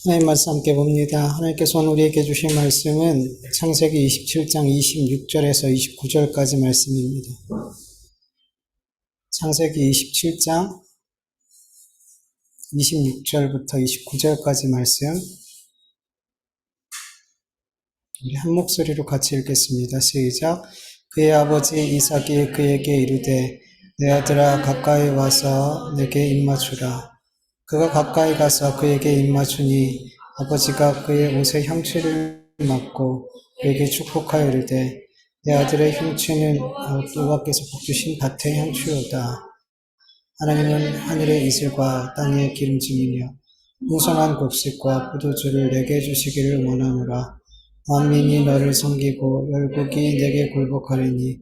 하나님 말씀 함께 봅니다. 하나님께서 오늘 우리에게 주신 말씀은 창세기 27장 26절에서 29절까지 말씀입니다. 창세기 27장 26절부터 29절까지 말씀, 우리 한 목소리로 같이 읽겠습니다. 시작. 그의 아버지 이삭이 그에게 이르되 내 아들아 가까이 와서 내게 입맞추라. 그가 가까이 가서 그에게 입맞추니 아버지가 그의 옷에 향취를 맡고 그에게 축복하여 이르되 내 아들의 향취는 여호와께서 복주신 밭의 향취로다. 하나님은 하늘의 이슬과 땅의 기름짐이며 풍성한 곡식과 포도주를 내게 주시기를 원하노라. 만민이 너를 섬기고 열국이 내게 굴복하리니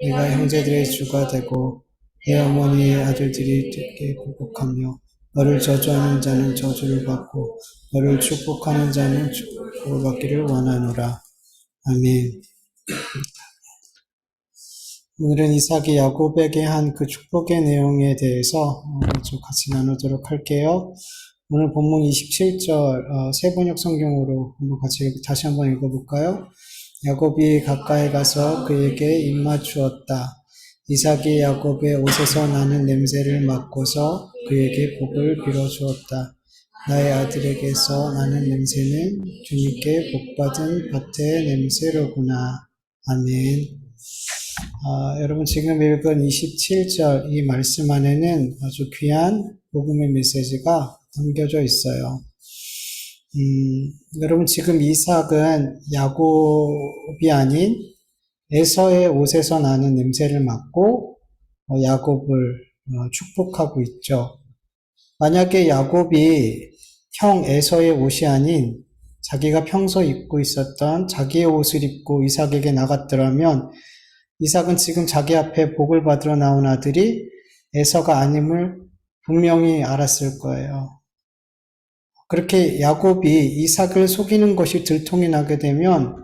네가 형제들의 주가 되고 내 어머니의 아들들이 내게 굴복하며 너를 저주하는 자는 저주를 받고 너를 축복하는 자는 축복을 받기를 원하노라. 아멘. 오늘은 이삭이 야곱에게 한 그 축복의 내용에 대해서 좀 같이 나누도록 할게요. 오늘 본문 27절 세번역 성경으로 다시 한번 읽어볼까요? 야곱이 가까이 가서 그에게 입맞추었다. 이삭이 야곱의 옷에서 나는 냄새를 맡고서 그에게 복을 빌어주었다. 나의 아들에게서 나는 냄새는 주님께 복받은 밭의 냄새로구나. 아멘. 여러분 지금 읽은 27절 이 말씀 안에는 아주 귀한 복음의 메시지가 담겨져 있어요. 여러분 지금 이삭은 야곱이 아닌 에서의 옷에서 나는 냄새를 맡고 야곱을 축복하고 있죠. 만약에 야곱이 형 에서의 옷이 아닌 자기가 평소 입고 있었던 자기의 옷을 입고 이삭에게 나갔더라면 이삭은 지금 자기 앞에 복을 받으러 나온 아들이 에서가 아님을 분명히 알았을 거예요. 그렇게 야곱이 이삭을 속이는 것이 들통이 나게 되면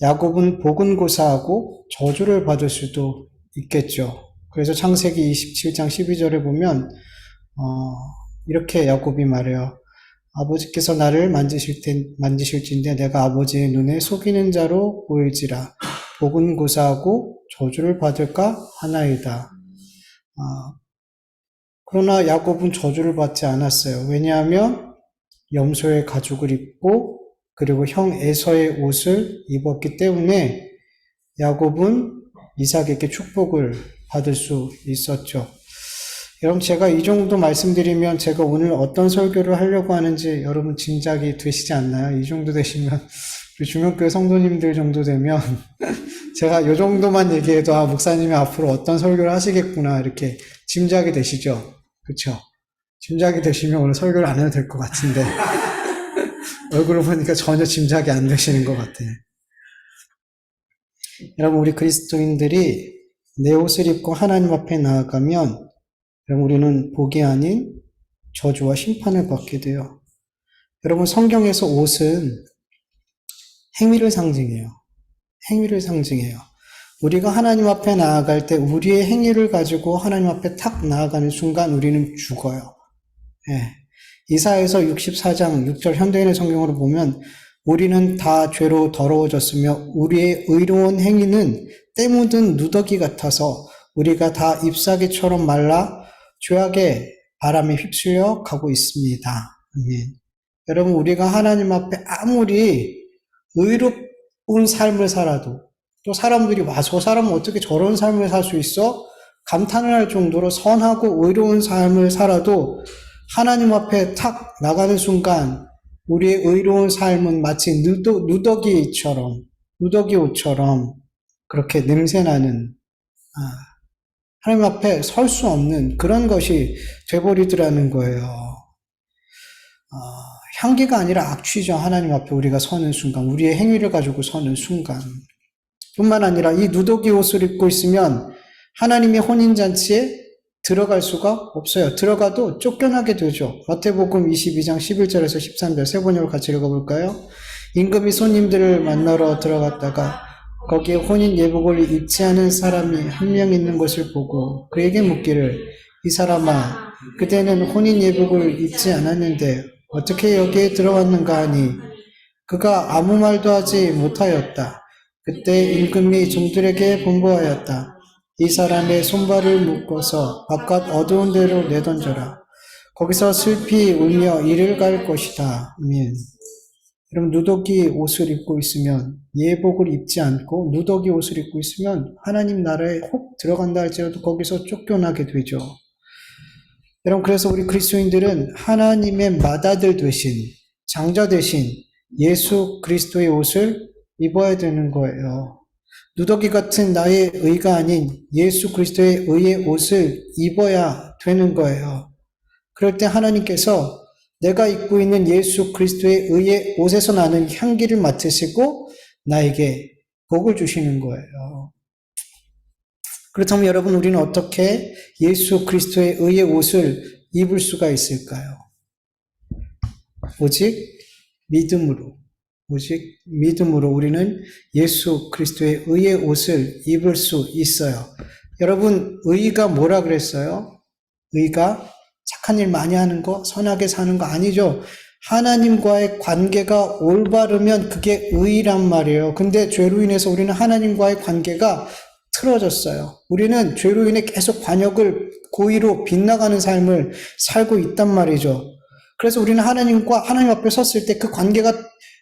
야곱은 복은 고사하고 저주를 받을 수도 있겠죠. 그래서 창세기 27장 12절에 보면 이렇게 야곱이 말해요. 아버지께서 나를 만지실진데 내가 아버지의 눈에 속이는 자로 보일지라. 복은 고사하고 저주를 받을까 하나이다. 그러나 야곱은 저주를 받지 않았어요. 왜냐하면 염소의 가죽을 입고 그리고 형 에서의 옷을 입었기 때문에 야곱은 이삭에게 축복을 받을 수 있었죠. 여러분 제가 이 정도 말씀드리면 제가 오늘 어떤 설교를 하려고 하는지 여러분 짐작이 되시지 않나요? 이 정도 되시면 우리 중형교회 성도님들 정도 되면 제가 이 정도만 얘기해도 목사님이 앞으로 어떤 설교를 하시겠구나 이렇게 짐작이 되시죠? 그렇죠? 짐작이 되시면 오늘 설교를 안 해도 될 것 같은데 얼굴을 보니까 전혀 짐작이 안 되시는 것 같아요. 여러분 우리 그리스도인들이 내 옷을 입고 하나님 앞에 나아가면 여러분 우리는 복이 아닌 저주와 심판을 받게 돼요. 여러분 성경에서 옷은 행위를 상징해요. 행위를 상징해요. 우리가 하나님 앞에 나아갈 때 우리의 행위를 가지고 하나님 앞에 탁 나아가는 순간 우리는 죽어요. 예. 이사야서 64장 6절 현대인의 성경으로 보면 우리는 다 죄로 더러워졌으며 우리의 의로운 행위는 때 묻은 누더기 같아서 우리가 다 잎사귀처럼 말라 죄악의 바람에 휩쓸려 가고 있습니다. 아멘. 여러분 우리가 하나님 앞에 아무리 의롭은 삶을 살아도 또 사람들이 와 저 사람은 어떻게 저런 삶을 살 수 있어? 감탄을 할 정도로 선하고 의로운 삶을 살아도 하나님 앞에 탁 나가는 순간 우리의 의로운 삶은 마치 누더기 옷처럼 그렇게 냄새나는 하나님 앞에 설 수 없는 그런 것이 돼버리더라는 거예요. 향기가 아니라 악취죠. 하나님 앞에 우리가 서는 순간, 우리의 행위를 가지고 서는 순간. 뿐만 아니라 이 누더기 옷을 입고 있으면 하나님의 혼인잔치에 들어갈 수가 없어요. 들어가도 쫓겨나게 되죠. 마태복음 22장 11절에서 13절 세 번역을 같이 읽어볼까요? 임금이 손님들을 만나러 들어갔다가 거기에 혼인 예복을 입지 않은 사람이 한 명 있는 것을 보고 그에게 묻기를 이 사람아 그대는 혼인 예복을 입지 않았는데 어떻게 여기에 들어왔는가 하니 그가 아무 말도 하지 못하였다. 그때 임금이 종들에게 분부하였다. 이 사람의 손발을 묶어서 바깥 어두운 데로 내던져라. 거기서 슬피 울며 이를 갈 것이다. 아멘. 여러분, 누더기 옷을 입고 있으면, 예복을 입지 않고 누더기 옷을 입고 있으면 하나님 나라에 혹 들어간다 할지라도 거기서 쫓겨나게 되죠. 여러분, 그래서 우리 그리스도인들은 하나님의 맏아들 되신, 장자 되신 예수 그리스도의 옷을 입어야 되는 거예요. 누더기 같은 나의 의가 아닌 예수 그리스도의 의의 옷을 입어야 되는 거예요. 그럴 때 하나님께서 내가 입고 있는 예수 그리스도의 의의 옷에서 나는 향기를 맡으시고 나에게 복을 주시는 거예요. 그렇다면 여러분, 우리는 어떻게 예수 그리스도의 의의 옷을 입을 수가 있을까요? 오직 믿음으로 우리는 예수 그리스도의 의의 옷을 입을 수 있어요. 여러분, 의가 뭐라 그랬어요? 의가 착한 일 많이 하는 거, 선하게 사는 거 아니죠. 하나님과의 관계가 올바르면 그게 의란 말이에요. 근데 죄로 인해서 우리는 하나님과의 관계가 틀어졌어요. 우리는 죄로 인해 계속 관역을 고의로 빗나가는 삶을 살고 있단 말이죠. 그래서 우리는 하나님 앞에 섰을 때 그 관계가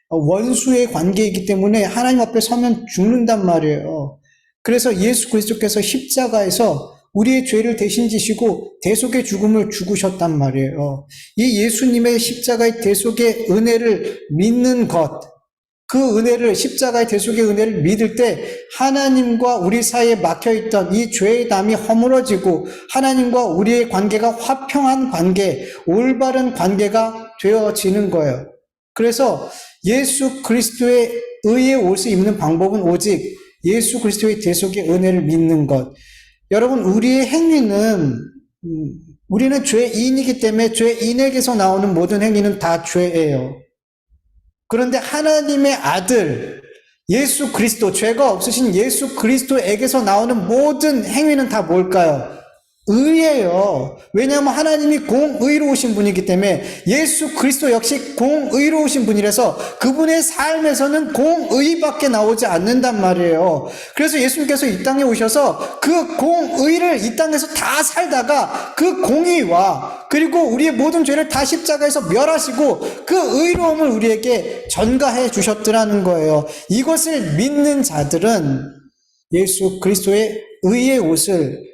원수의 관계이기 때문에 하나님 앞에 서면 죽는단 말이에요. 그래서 예수 그리스도께서 십자가에서 우리의 죄를 대신 지시고 대속의 죽음을 죽으셨단 말이에요. 이 예수님의 십자가의 대속의 은혜를 믿는 것, 그 은혜를, 십자가의 대속의 은혜를 믿을 때 하나님과 우리 사이에 막혀있던 이 죄의 담이 허물어지고 하나님과 우리의 관계가 화평한 관계, 올바른 관계가 되어지는 거예요. 그래서 예수 그리스도의 의의 옷을 입는 방법은 오직 예수 그리스도의 대속의 은혜를 믿는 것. 여러분, 우리의 행위는, 우리는 죄인이기 때문에 죄인에게서 나오는 모든 행위는 다 죄예요. 그런데 하나님의 아들, 예수 그리스도, 죄가 없으신 예수 그리스도에게서 나오는 모든 행위는 다 뭘까요? 의예요. 왜냐하면 하나님이 공의로우신 분이기 때문에 예수 그리스도 역시 공의로우신 분이라서 그분의 삶에서는 공의밖에 나오지 않는단 말이에요. 그래서 예수님께서 이 땅에 오셔서 그 공의를 이 땅에서 다 살다가 그 공의와 그리고 우리의 모든 죄를 다 십자가에서 멸하시고 그 의로움을 우리에게 전가해 주셨더라는 거예요. 이것을 믿는 자들은 예수 그리스도의 의의 옷을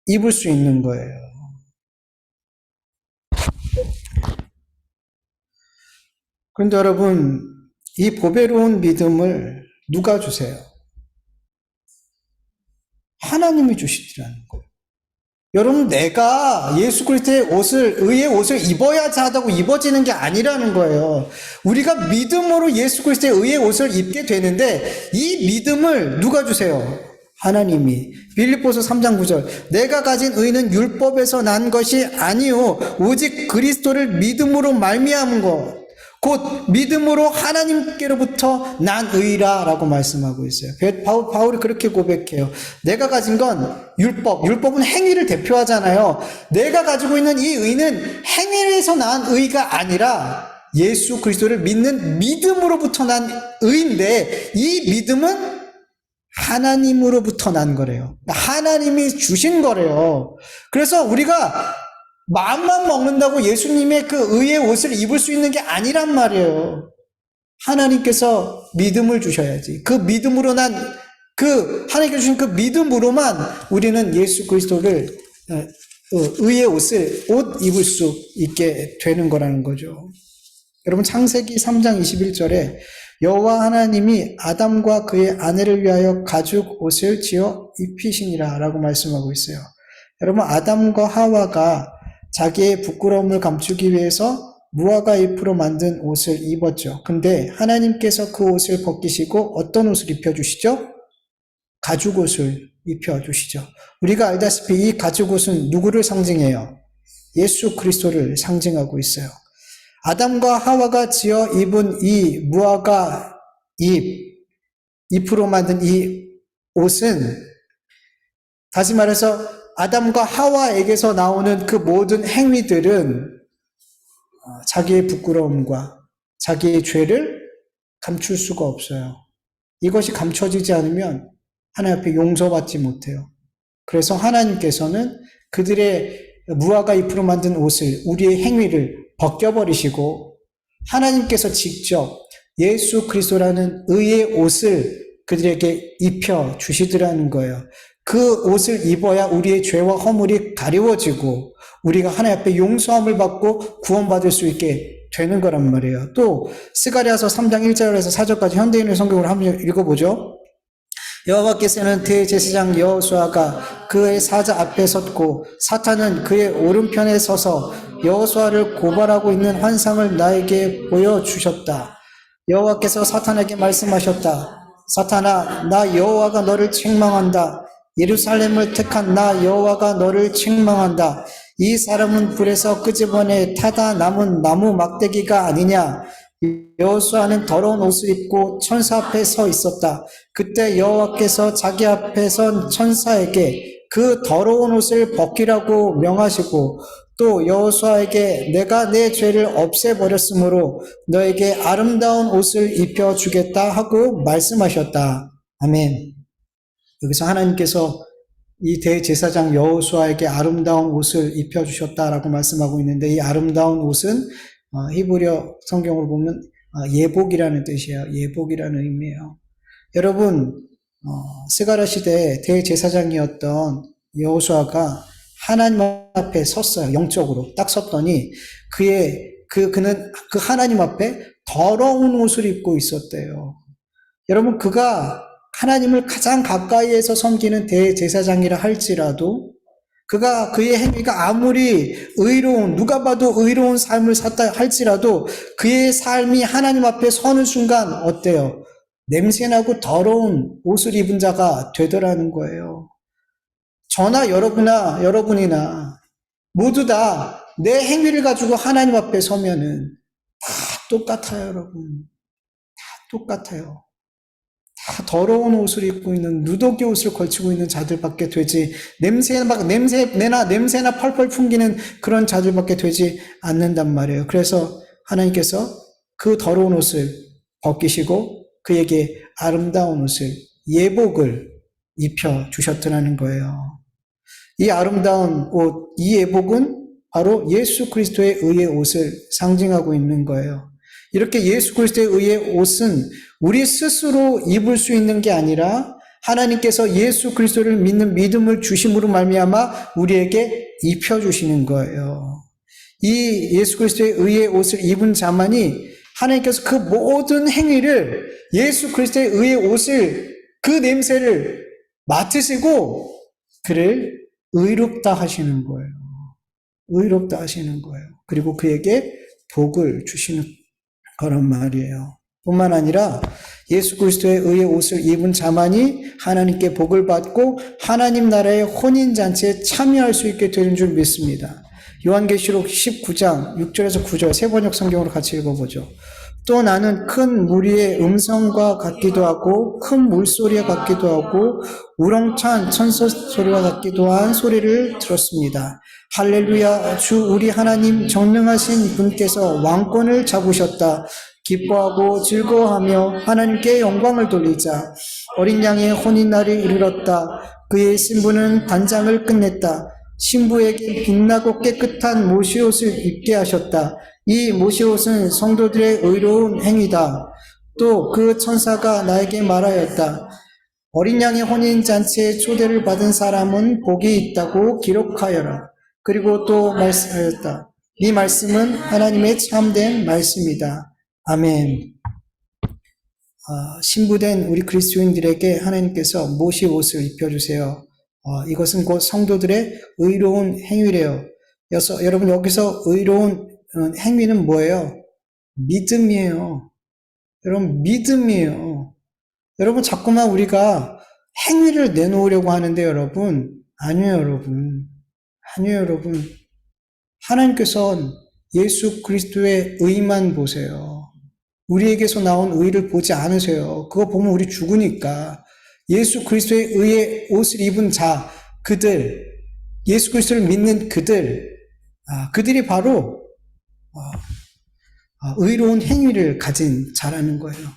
입을 수 있는 거예요. 그런데 여러분, 이 보배로운 믿음을 누가 주세요? 하나님이 주시더라는 거예요. 여러분, 내가 예수 그리스도의 옷을, 의의 옷을 입어야지 하다고 입어지는 게 아니라는 거예요. 우리가 믿음으로 예수 그리스도의 의의 옷을 입게 되는데 이 믿음을 누가 주세요? 하나님이. 빌립보서 3장 9절, 내가 가진 의는 율법에서 난 것이 아니요 오직 그리스도를 믿음으로 말미암은 것, 곧 믿음으로 하나님께로부터 난 의라 라고 말씀하고 있어요. 바울이 그렇게 고백해요. 내가 가진 건 율법은 행위를 대표하잖아요. 내가 가지고 있는 이 의는 행위에서 난 의가 아니라 예수 그리스도를 믿는 믿음으로부터 난 의인데 이 믿음은 하나님으로부터 난 거래요. 하나님이 주신 거래요. 그래서 우리가 마음만 먹는다고 예수님의 그 의의 옷을 입을 수 있는 게 아니란 말이에요. 하나님께서 믿음을 주셔야지. 그 믿음으로 하나님께서 주신 그 믿음으로만 우리는 예수 그리스도를 의의 옷 입을 수 있게 되는 거라는 거죠. 여러분, 창세기 3장 21절에 여호와 하나님이 아담과 그의 아내를 위하여 가죽 옷을 지어 입히시니라 라고 말씀하고 있어요. 여러분, 아담과 하와가 자기의 부끄러움을 감추기 위해서 무화과 잎으로 만든 옷을 입었죠. 근데 하나님께서 그 옷을 벗기시고 어떤 옷을 입혀주시죠? 가죽 옷을 입혀주시죠. 우리가 알다시피 이 가죽 옷은 누구를 상징해요? 예수 그리스도를 상징하고 있어요. 아담과 하와가 지어 입은 이 무화과 잎으로 만든 이 옷은 다시 말해서 아담과 하와에게서 나오는 그 모든 행위들은 자기의 부끄러움과 자기의 죄를 감출 수가 없어요. 이것이 감춰지지 않으면 하나님 앞에 용서받지 못해요. 그래서 하나님께서는 그들의 무화과 잎으로 만든 옷을, 우리의 행위를 벗겨버리시고 하나님께서 직접 예수 그리스도라는 의의 옷을 그들에게 입혀 주시더라는 거예요. 그 옷을 입어야 우리의 죄와 허물이 가리워지고 우리가 하나님 앞에 용서함을 받고 구원받을 수 있게 되는 거란 말이에요. 또 스가랴서 3장 1절에서 4절까지 현대인의 성경으로 한번 읽어보죠. 여호와께서는 대제사장 여호수아가 그의 사자 앞에 섰고 사탄은 그의 오른편에 서서 여호수아를 고발하고 있는 환상을 나에게 보여주셨다. 여호와께서 사탄에게 말씀하셨다. 사탄아, 나 여호와가 너를 책망한다. 예루살렘을 택한 나 여호와가 너를 책망한다. 이 사람은 불에서 끄집어내 타다 남은 나무 막대기가 아니냐. 여호수아는 더러운 옷을 입고 천사 앞에 서 있었다. 그때 여호와께서 자기 앞에 선 천사에게 그 더러운 옷을 벗기라고 명하시고 또 여호수아에게 내가 내 죄를 없애버렸으므로 너에게 아름다운 옷을 입혀주겠다 하고 말씀하셨다. 아멘. 여기서 하나님께서 이 대제사장 여호수아에게 아름다운 옷을 입혀주셨다라고 말씀하고 있는데 이 아름다운 옷은 히브리어 성경으로 보면 예복이라는 뜻이에요. 예복이라는 의미예요. 여러분, 스가랴 시대 대제사장이었던 여호수아가 하나님 앞에 섰어요. 영적으로 딱 섰더니 그는 그 하나님 앞에 더러운 옷을 입고 있었대요. 여러분, 그가 하나님을 가장 가까이에서 섬기는 대제사장이라 할지라도 그의 행위가 아무리 누가 봐도 의로운 삶을 샀다 할지라도 그의 삶이 하나님 앞에 서는 순간 어때요? 냄새나고 더러운 옷을 입은 자가 되더라는 거예요. 저나 여러분이나 모두 다 내 행위를 가지고 하나님 앞에 서면은 다 똑같아요, 여러분. 다 똑같아요. 다 더러운 옷을 입고 있는 누더기 옷을 걸치고 있는 자들밖에 되지 냄새나 펄펄 풍기는 그런 자들밖에 되지 않는단 말이에요. 그래서 하나님께서 그 더러운 옷을 벗기시고 그에게 아름다운 옷을 예복을 입혀 주셨더라는 거예요. 이 아름다운 옷, 이 예복은 바로 예수 그리스도의 의의 옷을 상징하고 있는 거예요. 이렇게 예수 그리스도의 의의 옷은 우리 스스로 입을 수 있는 게 아니라 하나님께서 예수 그리스도를 믿는 믿음을 주심으로 말미암아 우리에게 입혀주시는 거예요. 이 예수 그리스도의 의의 옷을 입은 자만이 하나님께서 그 모든 행위를 예수 그리스도의 의의 옷을 그 냄새를 맡으시고 그를 의롭다 하시는 거예요. 의롭다 하시는 거예요. 그리고 그에게 복을 주시는 그런 말이에요. 뿐만 아니라 예수 그리스도의 의의 옷을 입은 자만이 하나님께 복을 받고 하나님 나라의 혼인잔치에 참여할 수 있게 되는 줄 믿습니다. 요한계시록 19장 6절에서 9절 세 번역 성경으로 같이 읽어보죠. 또 나는 큰 무리의 음성과 같기도 하고 큰 물소리와 같기도 하고 우렁찬 천사 소리와 같기도 한 소리를 들었습니다. 할렐루야, 주 우리 하나님 전능하신 분께서 왕권을 잡으셨다. 기뻐하고 즐거워하며 하나님께 영광을 돌리자. 어린 양의 혼인날이 이르렀다. 그의 신부는 단장을 끝냈다. 신부에게 빛나고 깨끗한 모시옷을 입게 하셨다. 이 모시옷은 성도들의 의로운 행위다. 또 그 천사가 나에게 말하였다. 어린 양의 혼인잔치에 초대를 받은 사람은 복이 있다고 기록하여라. 그리고 또 말씀하였다. 이 말씀은 하나님의 참된 말씀이다. 아멘. 신부된 우리 그리스도인들에게 하나님께서 모시옷을 입혀주세요. 이것은 곧 성도들의 의로운 행위래요. 여러분 여기서 의로운 행위는 뭐예요? 믿음이에요. 여러분 믿음이에요. 여러분 자꾸만 우리가 행위를 내놓으려고 하는데 여러분 아니에요 여러분. 아니에요 여러분. 하나님께서는 예수 그리스도의 의만 보세요. 우리에게서 나온 의를 보지 않으세요. 그거 보면 우리 죽으니까. 예수 그리스도의 의의 옷을 입은 자, 예수 그리스도를 믿는 그들이 바로 의로운 행위를 가진 자라는 거예요.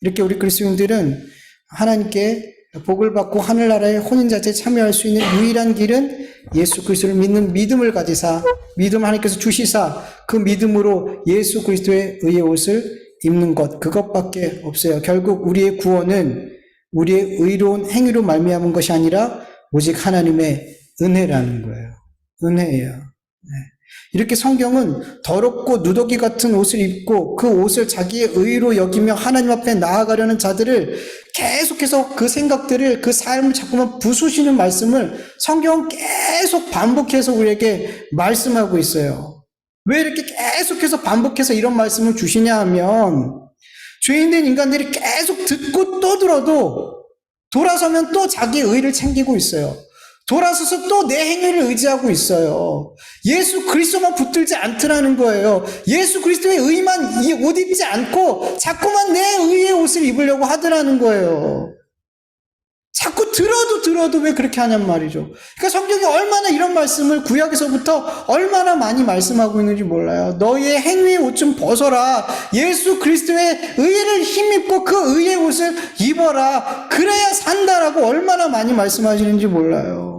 이렇게 우리 그리스도인들은 하나님께 복을 받고 하늘나라의 혼인잔치에 참여할 수 있는 유일한 길은 예수 그리스도를 믿는 믿음을 가지사, 믿음 하나님께서 주시사 그 믿음으로 예수 그리스도의 의의 옷을 입는 것, 그것밖에 없어요. 결국 우리의 구원은 우리의 의로운 행위로 말미암은 것이 아니라 오직 하나님의 은혜라는 거예요. 은혜예요. 네. 이렇게 성경은 더럽고 누더기 같은 옷을 입고 그 옷을 자기의 의로 여기며 하나님 앞에 나아가려는 자들을 계속해서 그 생각들을, 그 삶을 자꾸만 부수시는 말씀을 성경은 계속 반복해서 우리에게 말씀하고 있어요. 왜 이렇게 계속해서 반복해서 이런 말씀을 주시냐 하면 죄인된 인간들이 계속 듣고 또 들어도 돌아서면 또 자기의 의를 챙기고 있어요. 돌아서서 또 내 행위를 의지하고 있어요. 예수 그리스도만 붙들지 않더라는 거예요. 예수 그리스도의 의만 옷 입지 않고 자꾸만 내 의의 옷을 입으려고 하더라는 거예요. 자꾸 들어도 왜 그렇게 하냔 말이죠. 그러니까 성경이 얼마나 이런 말씀을 구약에서부터 얼마나 많이 말씀하고 있는지 몰라요. 너희의 행위의 옷 좀 벗어라. 예수 그리스도의 의를 힘입고 그 의의 옷을 입어라. 그래야 산다라고 얼마나 많이 말씀하시는지 몰라요.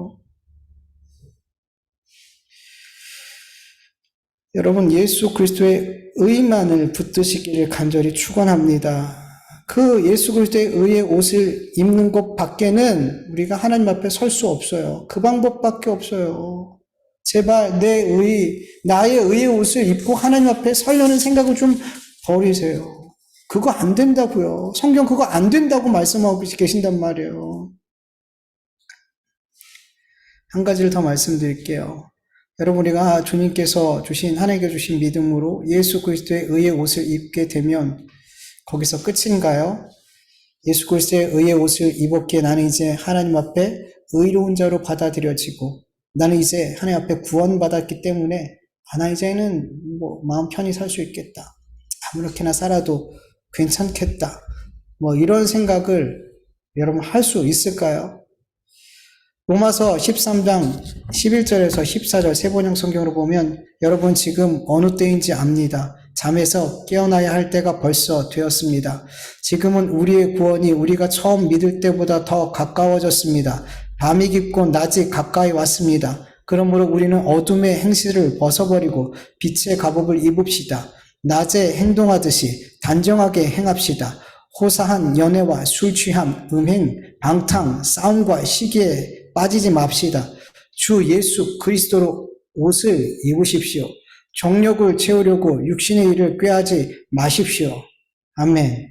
여러분, 예수 그리스도의 의만을 붙드시기를 간절히 축원합니다. 그 예수 그리스도의 의의 옷을 입는 것 밖에는 우리가 하나님 앞에 설 수 없어요. 그 방법밖에 없어요. 제발 나의 의의 옷을 입고 하나님 앞에 서려는 생각을 좀 버리세요. 그거 안 된다고요. 성경 그거 안 된다고 말씀하고 계신단 말이에요. 한 가지를 더 말씀드릴게요. 여러분, 우리가 주님께서 주신, 하나님께 주신 믿음으로 예수 그리스도의 의의 옷을 입게 되면 거기서 끝인가요? 예수 그리스도의 의의 옷을 입었기에 나는 이제 하나님 앞에 의로운 자로 받아들여지고 나는 이제 하나님 앞에 구원받았기 때문에 나 이제는 마음 편히 살 수 있겠다. 아무렇게나 살아도 괜찮겠다. 이런 생각을 여러분 할 수 있을까요? 로마서 13장 11절에서 14절 세번역 성경으로 보면 여러분 지금 어느 때인지 압니다. 잠에서 깨어나야 할 때가 벌써 되었습니다. 지금은 우리의 구원이 우리가 처음 믿을 때보다 더 가까워졌습니다. 밤이 깊고 낮이 가까이 왔습니다. 그러므로 우리는 어둠의 행실을 벗어버리고 빛의 갑옷을 입읍시다. 낮에 행동하듯이 단정하게 행합시다. 호사한 연애와 술 취함, 음행, 방탕, 싸움과 시기에 빠지지 맙시다. 주 예수 그리스도로 옷을 입으십시오. 정욕을 채우려고 육신의 일을 꾀하지 마십시오. 아멘.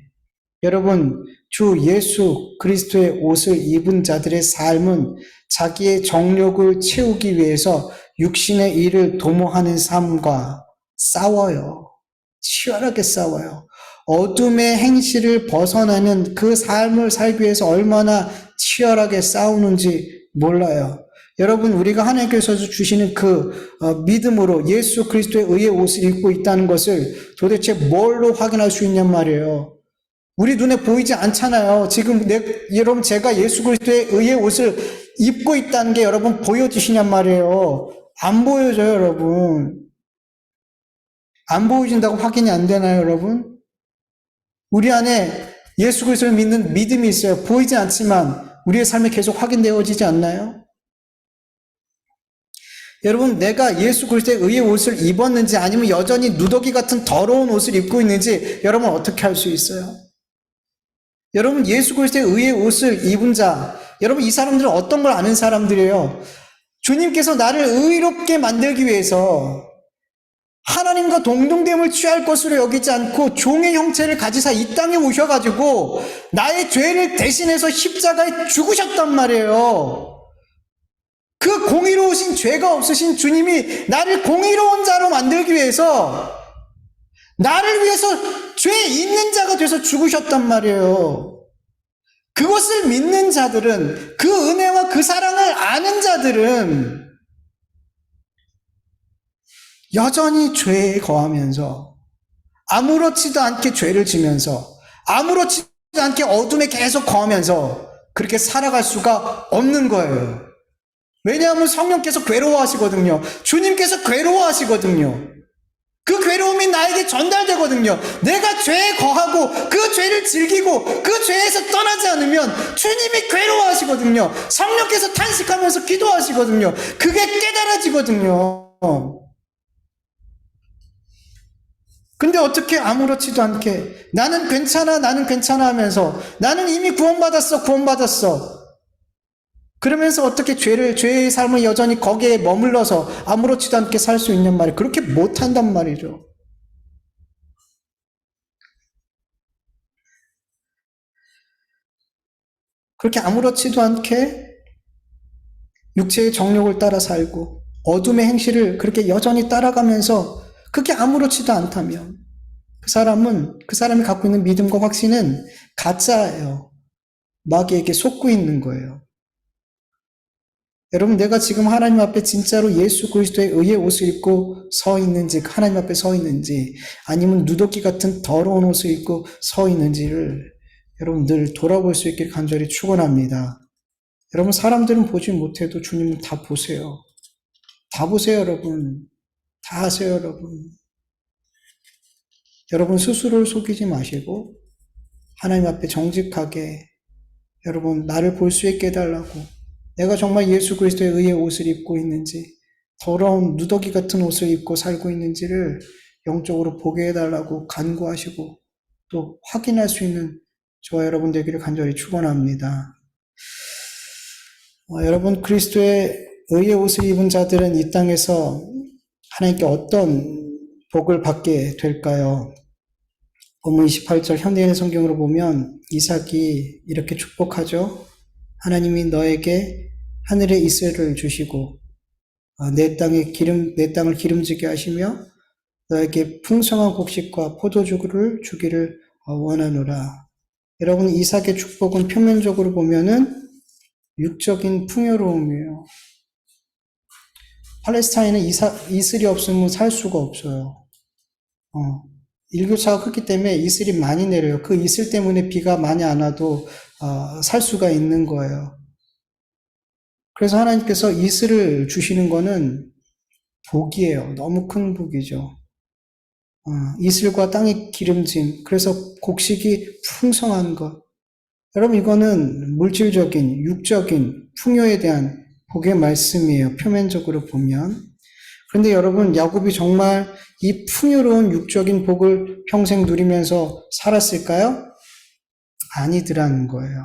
여러분, 주 예수 그리스도의 옷을 입은 자들의 삶은 자기의 정욕을 채우기 위해서 육신의 일을 도모하는 삶과 싸워요. 치열하게 싸워요. 어둠의 행실을 벗어나는 그 삶을 살기 위해서 얼마나 치열하게 싸우는지 몰라요. 여러분, 우리가 하나님께서 주시는 믿음으로 예수 그리스도의 의의 옷을 입고 있다는 것을 도대체 뭘로 확인할 수 있냔 말이에요. 우리 눈에 보이지 않잖아요. 지금 여러분, 제가 예수 그리스도의 의의 옷을 입고 있다는 게 여러분 보여지시냔 말이에요. 안 보여져요, 여러분. 안 보여진다고 확인이 안 되나요, 여러분? 우리 안에 예수 그리스도를 믿는 믿음이 있어요. 보이지 않지만 우리의 삶에 계속 확인되어지지 않나요? 여러분, 내가 예수 그리스도의 의의 옷을 입었는지 아니면 여전히 누더기 같은 더러운 옷을 입고 있는지 여러분 어떻게 할 수 있어요? 여러분, 예수 그리스도의 의의 옷을 입은 자, 여러분 이 사람들은 어떤 걸 아는 사람들이에요? 주님께서 나를 의롭게 만들기 위해서 하나님과 동등됨을 취할 것으로 여기지 않고 종의 형체를 가지사 이 땅에 오셔가지고 나의 죄를 대신해서 십자가에 죽으셨단 말이에요. 그 공의로우신 죄가 없으신 주님이 나를 공의로운 자로 만들기 위해서 나를 위해서 죄 있는 자가 돼서 죽으셨단 말이에요. 그것을 믿는 자들은, 그 은혜와 그 사랑을 아는 자들은 여전히 죄에 거하면서 아무렇지도 않게 죄를 지면서 아무렇지도 않게 어둠에 계속 거하면서 그렇게 살아갈 수가 없는 거예요. 왜냐하면 성령께서 괴로워하시거든요. 주님께서 괴로워하시거든요. 그 괴로움이 나에게 전달되거든요. 내가 죄에 거하고 그 죄를 즐기고 그 죄에서 떠나지 않으면 주님이 괴로워하시거든요. 성령께서 탄식하면서 기도하시거든요. 그게 깨달아지거든요. 근데 어떻게 아무렇지도 않게 나는 괜찮아 하면서 나는 이미 구원받았어. 그러면서 어떻게 죄의 삶을 여전히 거기에 머물러서 아무렇지도 않게 살 수 있냔 말이에요. 그렇게 못한단 말이죠. 그렇게 아무렇지도 않게 육체의 정욕을 따라 살고 어둠의 행실을 그렇게 여전히 따라가면서 그게 아무렇지도 않다면 그 사람이 갖고 있는 믿음과 확신은 가짜예요. 마귀에게 속고 있는 거예요. 여러분, 내가 지금 하나님 앞에 진짜로 예수 그리스도의 의의 옷을 입고 서 있는지, 하나님 앞에 서 있는지, 아니면 누더기 같은 더러운 옷을 입고 서 있는지를 여러분 늘 돌아볼 수 있길 간절히 축원합니다. 여러분, 사람들은 보지 못해도 주님은 다 보세요. 다 보세요, 여러분. 다 아세요, 여러분. 여러분 스스로를 속이지 마시고 하나님 앞에 정직하게 여러분 나를 볼 수 있게 해달라고, 내가 정말 예수 그리스도의 의의 옷을 입고 있는지, 더러운 누더기 같은 옷을 입고 살고 있는지를 영적으로 보게 해달라고 간구하시고 또 확인할 수 있는 저와 여러분 되기를 간절히 축원합니다. 여러분, 그리스도의 의의 옷을 입은 자들은 이 땅에서 하나님께 어떤 복을 받게 될까요? 본문 28절 현대인의 성경으로 보면 이삭이 이렇게 축복하죠. 하나님이 너에게 하늘의 이슬을 주시고 내 땅을 기름지게 하시며 너에게 풍성한 곡식과 포도주를 주기를 원하노라. 여러분, 이삭의 축복은 표면적으로 보면은 육적인 풍요로움이에요. 팔레스타인은 이슬이 없으면 살 수가 없어요. 일교차가 크기 때문에 이슬이 많이 내려요. 그 이슬 때문에 비가 많이 안 와도 살 수가 있는 거예요. 그래서 하나님께서 이슬을 주시는 거는 복이에요. 너무 큰 복이죠. 이슬과 땅의 기름짐, 그래서 곡식이 풍성한 것. 여러분, 이거는 물질적인, 육적인 풍요에 대한 복의 말씀이에요. 표면적으로 보면. 그런데 여러분, 야곱이 정말 이 풍요로운 육적인 복을 평생 누리면서 살았을까요? 아니더라는 거예요.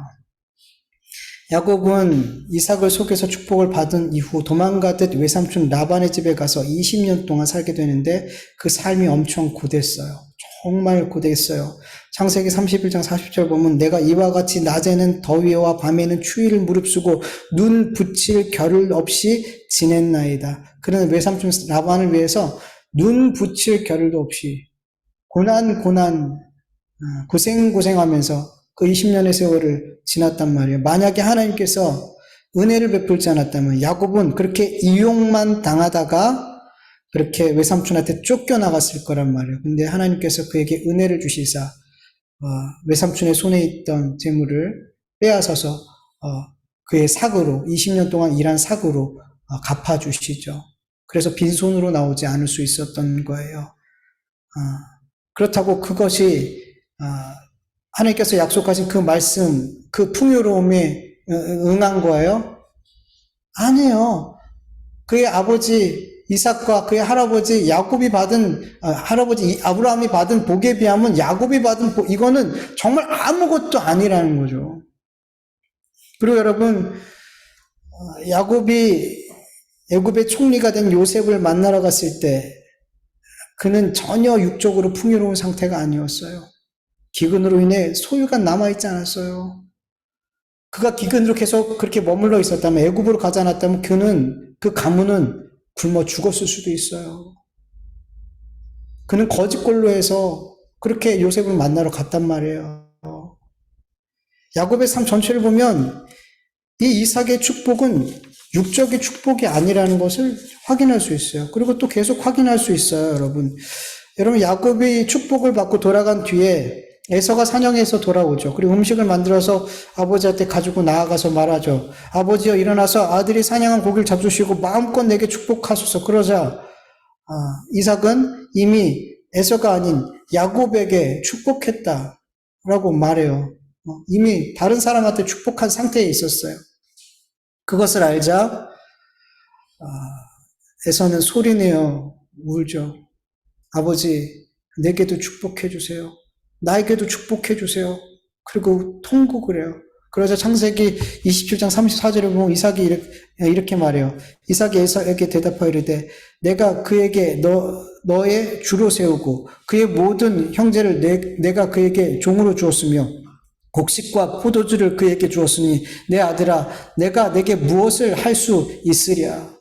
야곱은 이삭을 속여서 축복을 받은 이후 도망가듯 외삼촌 라반의 집에 가서 20년 동안 살게 되는데 그 삶이 엄청 고됐어요. 정말 고됐어요. 창세기 31장 40절 보면 내가 이와 같이 낮에는 더위와 밤에는 추위를 무릅쓰고 눈 붙일 겨를 없이 지냈나이다. 그는 외삼촌 라반을 위해서 눈 붙일 겨를도 없이 고생하면서 그 20년의 세월을 지났단 말이에요. 만약에 하나님께서 은혜를 베풀지 않았다면 야곱은 그렇게 이용만 당하다가 그렇게 외삼촌한테 쫓겨나갔을 거란 말이에요. 근데 하나님께서 그에게 은혜를 주시사 외삼촌의 손에 있던 재물을 빼앗아서 그의 삭으로 20년 동안 일한 삭으로 갚아주시죠. 그래서 빈손으로 나오지 않을 수 있었던 거예요. 그렇다고 그것이 하나님께서 약속하신 그 말씀, 그 풍요로움에 응한 거예요? 아니에요. 그의 아버지 이삭과 그의 할아버지 야곱이 받은, 할아버지 아브라함이 받은 복에 비하면 야곱이 받은 복, 이거는 정말 아무것도 아니라는 거죠. 그리고 여러분, 야곱이 애굽의 총리가 된 요셉을 만나러 갔을 때 그는 전혀 육적으로 풍요로운 상태가 아니었어요. 기근으로 인해 소유가 남아있지 않았어요. 그가 기근으로 계속 그렇게 머물러 있었다면, 애굽으로 가지 않았다면 그 가문은 굶어 죽었을 수도 있어요. 그는 거짓골로 해서 그렇게 요셉을 만나러 갔단 말이에요. 야곱의 삶 전체를 보면 이 이삭의 축복은 육적인 축복이 아니라는 것을 확인할 수 있어요. 그리고 또 계속 확인할 수 있어요, 여러분. 여러분, 야곱이 축복을 받고 돌아간 뒤에 에서가 사냥해서 돌아오죠. 그리고 음식을 만들어서 아버지한테 가지고 나아가서 말하죠. 아버지여, 일어나서 아들이 사냥한 고기를 잡수시고 마음껏 내게 축복하소서. 그러자 이삭은 이미 에서가 아닌 야곱에게 축복했다라고 말해요. 이미 다른 사람한테 축복한 상태에 있었어요. 그것을 알자 에서는 소리내어 울죠. 아버지, 내게도 축복해 주세요. 나에게도 축복해 주세요. 그리고 통곡을 해요. 그러자 창세기 27장 34절에 보면 이삭이 이렇게 말해요. 이삭이 에서에게 대답하여 이르되 내가 그에게 너의 주로 세우고 그의 모든 형제를 내가 그에게 종으로 주었으며 곡식과 포도주를 그에게 주었으니 내 아들아 내가 내게 무엇을 할 수 있으랴.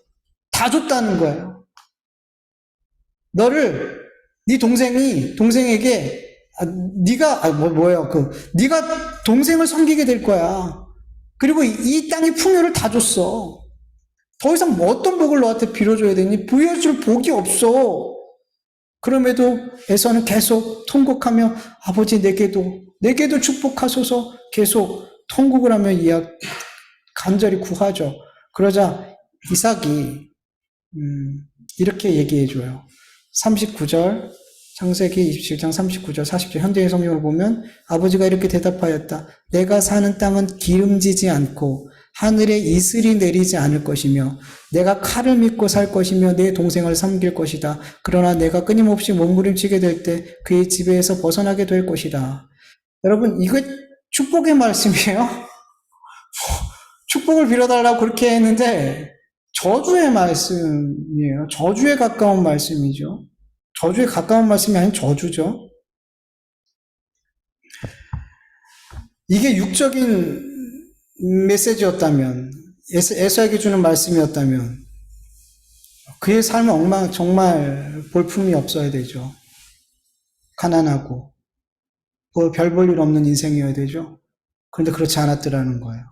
다 줬다는 거예요. 너를 네 동생에게 네가 동생을 섬기게 될 거야. 그리고 이 땅의 풍요를 다 줬어. 더 이상 뭐 어떤 복을 너한테 빌어줘야 되니? 부여줄 복이 없어. 그럼에도 에서는 계속 통곡하며 아버지 내게도 축복하소서 계속 통곡을 하며 간절히 구하죠. 그러자 이삭이 이렇게 얘기해줘요. 39절 창세기 27장 39절 40절 현대의 성경을 보면 아버지가 이렇게 대답하였다. 내가 사는 땅은 기름지지 않고 하늘에 이슬이 내리지 않을 것이며 내가 칼을 믿고 살 것이며 내 동생을 섬길 것이다. 그러나 내가 끊임없이 몸부림치게 될 때 그의 지배에서 벗어나게 될 것이다. 여러분 이거 축복의 말씀이에요? 축복을 빌어달라고 그렇게 했는데 저주의 말씀이에요. 저주에 가까운 말씀이죠. 저주에 가까운 말씀이 아닌 저주죠. 이게 육적인 메시지였다면, 에서에게 주는 말씀이었다면, 그의 삶은 정말 볼품이 없어야 되죠. 가난하고, 별 볼 일 없는 인생이어야 되죠. 그런데 그렇지 않았더라는 거예요.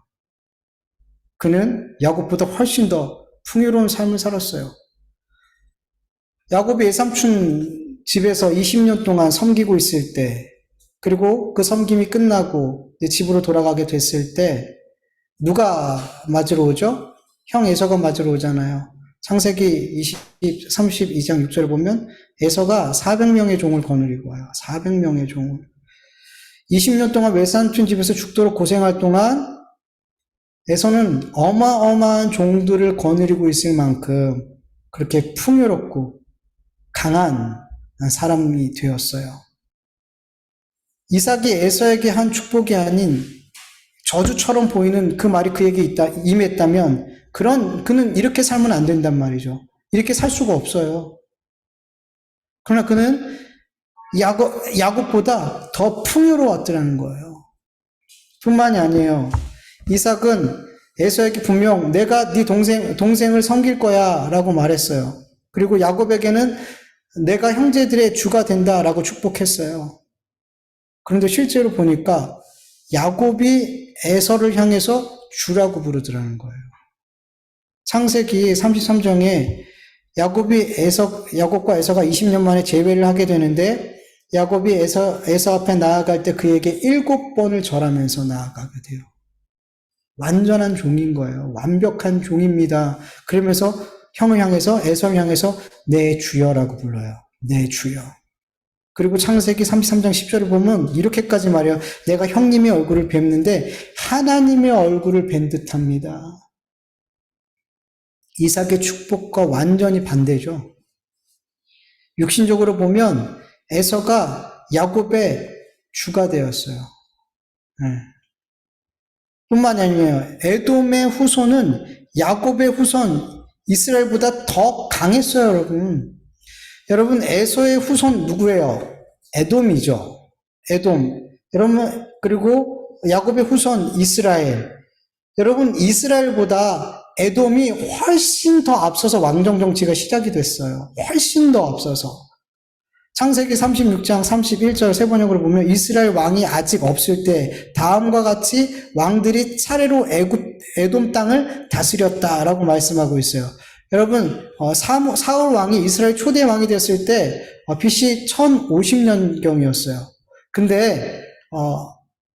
그는 야곱보다 훨씬 더 풍요로운 삶을 살았어요. 야곱이 외삼촌 집에서 20년 동안 섬기고 있을 때, 그리고 그 섬김이 끝나고 집으로 돌아가게 됐을 때 누가 맞으러 오죠? 형 에서가 맞으러 오잖아요. 창세기 32장 6절을 보면 에서가 400명의 종을 거느리고 와요. 400명의 종을. 20년 동안 외삼촌 집에서 죽도록 고생할 동안 에서는 어마어마한 종들을 거느리고 있을 만큼 그렇게 풍요롭고 강한 사람이 되었어요. 이삭이 에서에게 한 축복이 아닌 저주처럼 보이는 그 말이 그에게 임했다면 그는 이렇게 살면 안 된단 말이죠. 이렇게 살 수가 없어요. 그러나 그는 야곱보다 더 풍요로웠더라는 거예요. 뿐만이 아니에요. 이삭은 에서에게 분명 내가 네 동생을 섬길 거야 라고 말했어요. 그리고 야곱에게는 내가 형제들의 주가 된다라고 축복했어요. 그런데 실제로 보니까 야곱이 에서를 향해서 주라고 부르더라는 거예요. 창세기 33장에 야곱과 에서가 20년 만에 재회를 하게 되는데 야곱이 에서 앞에 나아갈 때 그에게 7번을 절하면서 나아가게 돼요. 완전한 종인 거예요. 완벽한 종입니다. 그러면서 형을 향해서 에서를 향해서 내 주여라고 불러요. 내 주여. 그리고 창세기 33장 10절을 보면 이렇게까지 말해요. 내가 형님의 얼굴을 뵙는데 하나님의 얼굴을 뵌 듯합니다. 이삭의 축복과 완전히 반대죠. 육신적으로 보면 에서가 야곱의 주가 되었어요. 네. 뿐만이 아니에요. 에돔의 후손은 야곱의 후손 이스라엘보다 더 강했어요, 여러분. 여러분, 에서의 후손 누구예요? 에돔이죠. 에돔. 여러분, 그리고 야곱의 후손 이스라엘. 여러분, 이스라엘보다 에돔이 훨씬 더 앞서서 왕정 정치가 시작이 됐어요. 훨씬 더 앞서서. 창세기 36장 31절 세 번역으로 보면 이스라엘 왕이 아직 없을 때 다음과 같이 왕들이 차례로 에돔 땅을 다스렸다라고 말씀하고 있어요. 여러분, 사울 왕이 이스라엘 초대 왕이 됐을 때 BC 1050년경이었어요. 근데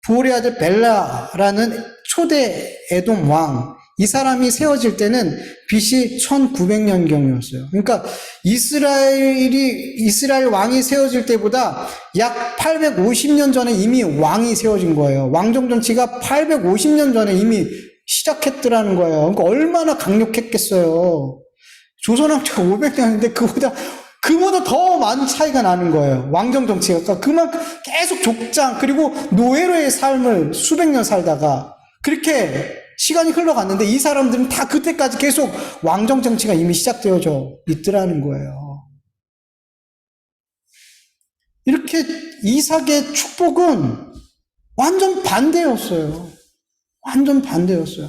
부올의 아들 벨라라는 초대 에돔 왕, 이 사람이 세워질 때는 BC 1900년경이었어요. 그러니까 이스라엘 왕이 세워질 때보다 약 850년 전에 이미 왕이 세워진 거예요. 왕정 정치가 850년 전에 이미 시작했더라는 거예요. 그러니까 얼마나 강력했겠어요. 조선왕조가 500년인데 그보다 더 많은 차이가 나는 거예요. 왕정 정치가. 그러니까 그만큼 계속 족장, 그리고 노예로의 삶을 수백 년 살다가 그렇게 시간이 흘러갔는데 이 사람들은 다 그때까지 계속 왕정 정치가 이미 시작되어져 있더라는 거예요. 이렇게 이삭의 축복은 완전 반대였어요. 완전 반대였어요.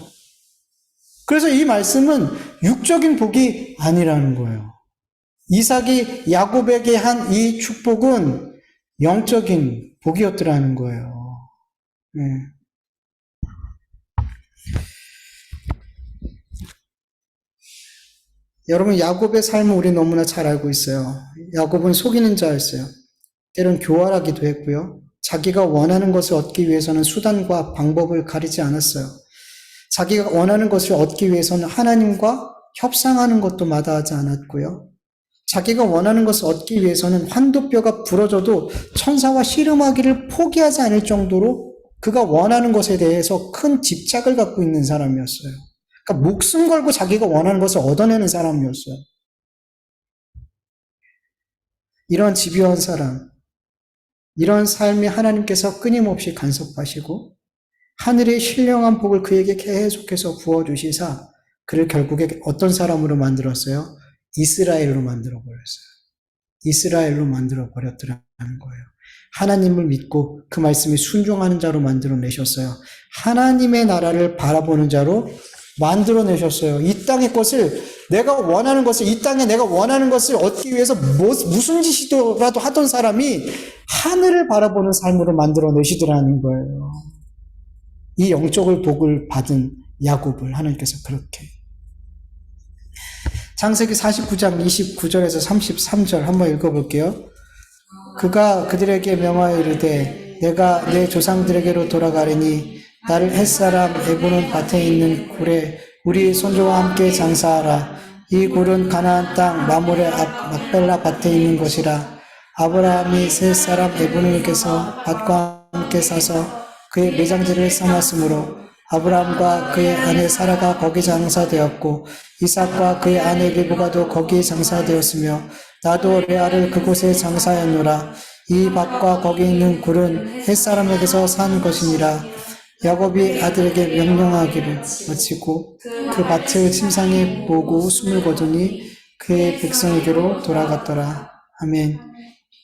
그래서 이 말씀은 육적인 복이 아니라는 거예요. 이삭이 야곱에게 한 이 축복은 영적인 복이었더라는 거예요. 네. 여러분, 야곱의 삶을 우리 너무나 잘 알고 있어요. 야곱은 속이는 자였어요. 때론 교활하기도 했고요. 자기가 원하는 것을 얻기 위해서는 수단과 방법을 가리지 않았어요. 자기가 원하는 것을 얻기 위해서는 하나님과 협상하는 것도 마다하지 않았고요. 자기가 원하는 것을 얻기 위해서는 환도뼈가 부러져도 천사와 씨름하기를 포기하지 않을 정도로 그가 원하는 것에 대해서 큰 집착을 갖고 있는 사람이었어요. 그러니까 목숨 걸고 자기가 원하는 것을 얻어내는 사람이었어요. 이런 집요한 사람, 이런 삶이 하나님께서 끊임없이 간섭하시고 하늘의 신령한 복을 그에게 계속해서 부어주시사 그를 결국에 어떤 사람으로 만들었어요? 이스라엘로 만들어버렸어요. 이스라엘로 만들어버렸더라는 거예요. 하나님을 믿고 그 말씀에 순종하는 자로 만들어내셨어요. 하나님의 나라를 바라보는 자로 만들어내셨어요. 이 땅의 것을, 내가 원하는 것을, 이 땅에 내가 원하는 것을 얻기 위해서 무슨 짓이라도 하던 사람이 하늘을 바라보는 삶으로 만들어내시더라는 거예요. 이 영적을 복을 받은 야곱을 하나님께서 그렇게. 창세기 49장 29절에서 33절 한번 읽어볼게요. 그가 그들에게 명하여 이르되 내가 내 조상들에게로 돌아가리니 나를 햇사람 에브론 밭에 있는 굴에 우리 손주와 함께 장사하라. 이 굴은 가나안 땅 마몰의 앞 막벨라 밭에 있는 것이라. 아브라함이 세 사람 에브론에게서 밭과 함께 사서 그의 매장지를 삼았으므로 아브라함과 그의 아내 사라가 거기 장사되었고 이삭과 그의 아내 리브가도 거기 장사되었으며 나도 레아를 그곳에 장사했노라. 이 밭과 거기 있는 굴은 햇사람에게서 산 것이니라. 야곱이 아들에게 명령하기를 마치고 그 밭을 침상에 보고 숨을 거두니 그의 백성에게로 돌아갔더라. 아멘.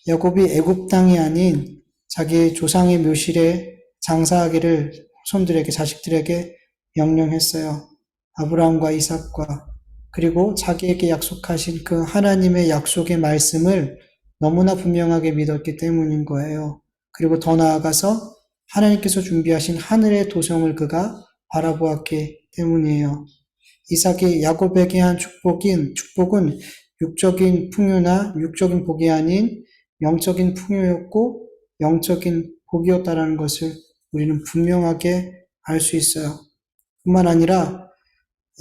야곱이 애굽 땅이 아닌 자기의 조상의 묘실에 장사하기를 손들에게, 자식들에게 명령했어요. 아브라함과 이삭과 그리고 자기에게 약속하신 그 하나님의 약속의 말씀을 너무나 분명하게 믿었기 때문인 거예요. 그리고 더 나아가서 하나님께서 준비하신 하늘의 도성을 그가 바라보았기 때문이에요. 이삭이 야곱에게 한 축복은 육적인 풍요나 육적인 복이 아닌 영적인 풍요였고 영적인 복이었다라는 것을 우리는 분명하게 알 수 있어요. 뿐만 아니라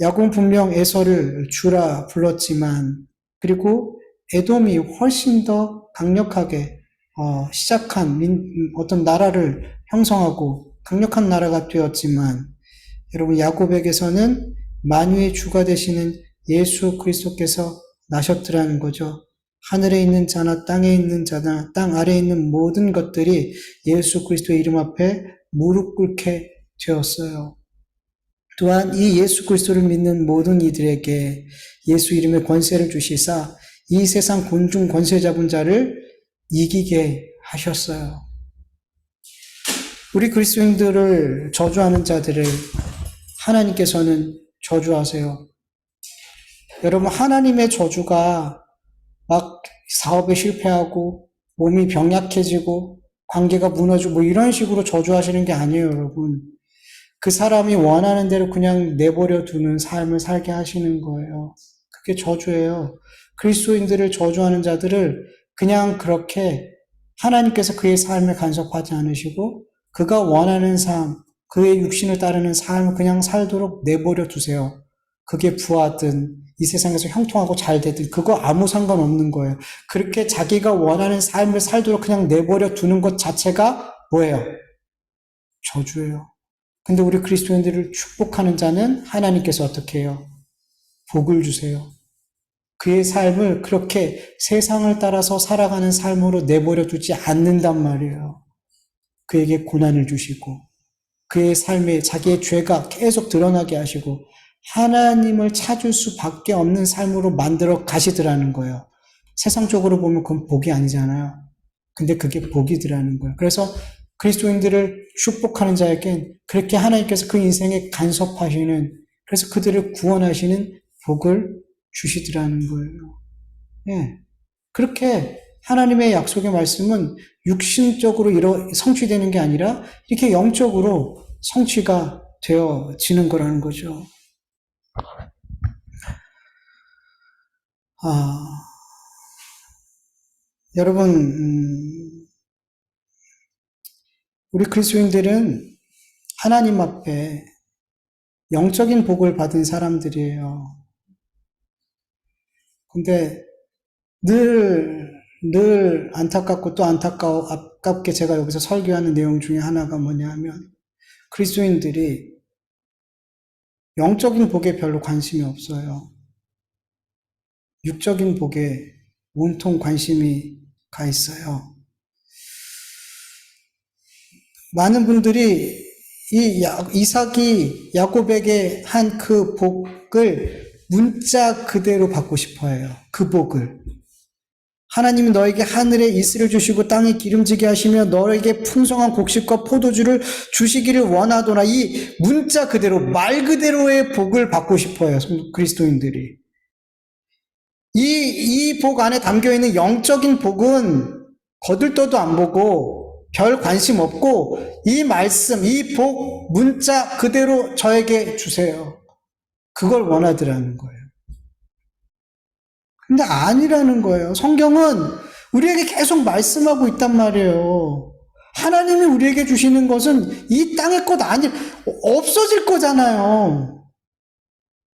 야곱은 분명 에서를 주라 불렀지만 그리고 에돔이 훨씬 더 강력하게 시작한 어떤 나라를 형성하고 강력한 나라가 되었지만 여러분 야곱에게서는 만유의 주가 되시는 예수 그리스도께서 나셨더라는 거죠. 하늘에 있는 자나 땅에 있는 자나 땅 아래에 있는 모든 것들이 예수 그리스도의 이름 앞에 무릎 꿇게 되었어요. 또한 이 예수 그리스도를 믿는 모든 이들에게 예수 이름의 권세를 주시사 이 세상 곤중 권세 잡은 자를 이기게 하셨어요. 우리 그리스도인들을 저주하는 자들을 하나님께서는 저주하세요. 여러분, 하나님의 저주가 막 사업에 실패하고 몸이 병약해지고 관계가 무너지고 이런 식으로 저주하시는 게 아니에요, 여러분. 그 사람이 원하는 대로 그냥 내버려 두는 삶을 살게 하시는 거예요. 그게 저주예요. 그리스도인들을 저주하는 자들을 그냥 그렇게 하나님께서 그의 삶을 간섭하지 않으시고 그가 원하는 삶, 그의 육신을 따르는 삶을 그냥 살도록 내버려 두세요. 그게 부하든 이 세상에서 형통하고 잘 되든 그거 아무 상관없는 거예요. 그렇게 자기가 원하는 삶을 살도록 그냥 내버려 두는 것 자체가 뭐예요? 저주예요. 근데 우리 그리스도인들을 축복하는 자는 하나님께서 어떻게 해요? 복을 주세요. 그의 삶을 그렇게 세상을 따라서 살아가는 삶으로 내버려 두지 않는단 말이에요. 그에게 고난을 주시고 그의 삶에 자기의 죄가 계속 드러나게 하시고 하나님을 찾을 수밖에 없는 삶으로 만들어 가시더라는 거예요. 세상적으로 보면 그건 복이 아니잖아요. 근데 그게 복이더라는 거예요. 그래서 그리스도인들을 축복하는 자에겐 그렇게 하나님께서 그 인생에 간섭하시는, 그래서 그들을 구원하시는 복을 주시더라는 거예요. 예. 그렇게 하나님의 약속의 말씀은 육신적으로 성취되는 게 아니라 이렇게 영적으로 성취가 되어지는 거라는 거죠. 여러분, 우리 그리스도인들은 하나님 앞에 영적인 복을 받은 사람들이에요. 근데 늘 안타깝고 또 아깝게 제가 여기서 설교하는 내용 중에 하나가 뭐냐 하면 그리스도인들이 영적인 복에 별로 관심이 없어요. 육적인 복에 온통 관심이 가 있어요. 많은 분들이 이삭이 야곱에게 한 그 복을 문자 그대로 받고 싶어 해요. 그 복을. 하나님이 너에게 하늘에 이슬을 주시고 땅에 기름지게 하시며 너에게 풍성한 곡식과 포도주를 주시기를 원하도나, 이 문자 그대로 말 그대로의 복을 받고 싶어 해요. 그리스도인들이. 이 복 안에 담겨있는 영적인 복은 거들떠도 안 보고 별 관심 없고 이 말씀, 이 복 문자 그대로 저에게 주세요. 그걸 원하더라는 거예요. 근데 아니라는 거예요. 성경은 우리에게 계속 말씀하고 있단 말이에요. 하나님이 우리에게 주시는 것은 이 땅의 것 없어질 거잖아요.